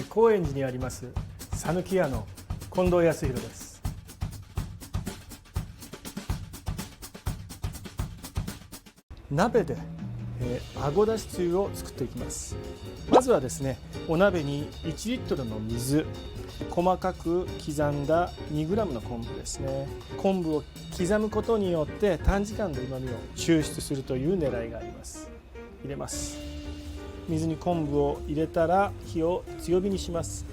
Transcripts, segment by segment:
高円寺にあります讃岐屋の近藤康弘です。鍋で、あごだしつゆを作っていきます。まずはですね、お鍋に1リットルの水、細かく刻んだ 2g の昆布ですね。昆布を刻むことによって短時間で旨味を抽出するという狙いがあります。入れます。水に昆布を入れたら火を強火にします。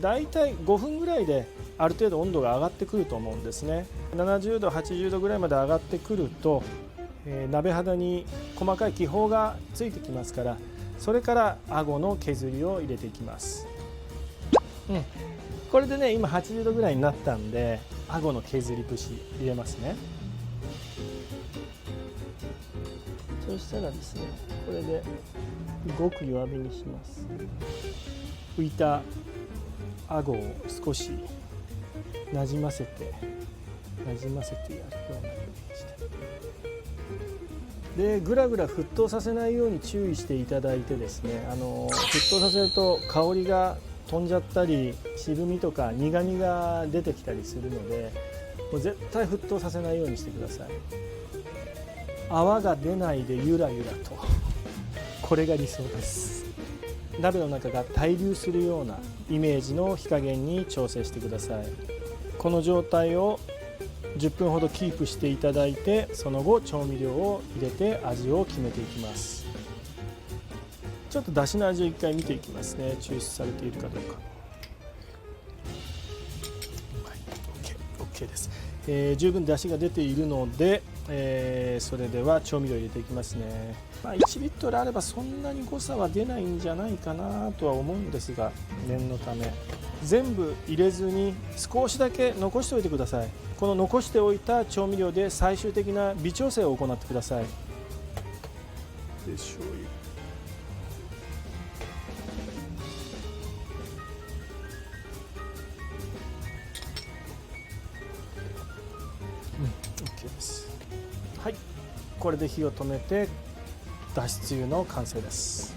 だいたい5分ぐらいである程度温度が上がってくると思うんですね。70度80度ぐらいまで上がってくると、鍋肌に細かい気泡がついてきますから、それからあごの削りを入れていきます。これでね、今80度ぐらいになったんで、あごの削り節入れますね。そしたらですね、これでごく弱火にします。浮いたあごを少しなじませてやるようなイメージで、ぐらぐら沸騰させないように注意していただいてですね、沸騰させると香りが飛んじゃったり、渋みとか苦みが出てきたりするので、もう絶対沸騰させないようにしてください。泡が出ないでゆらゆらと、これが理想です。鍋の中が対流するようなイメージの火加減に調整してください。この状態を10分ほどキープしていただいて、その後調味料を入れて味を決めていきます。ちょっとだしの味を一回見ていきますね。抽出されているかどうか。OK です。十分だしが出ているので、それでは調味料入れていきますね。1リットルあればそんなに誤差は出ないんじゃないかなとは思うんですが、念のため全部入れずに少しだけ残しておいてください。この残しておいた調味料で最終的な微調整を行ってください。で、醤油、OK です。はい、これで火を止めてだしつゆの完成です。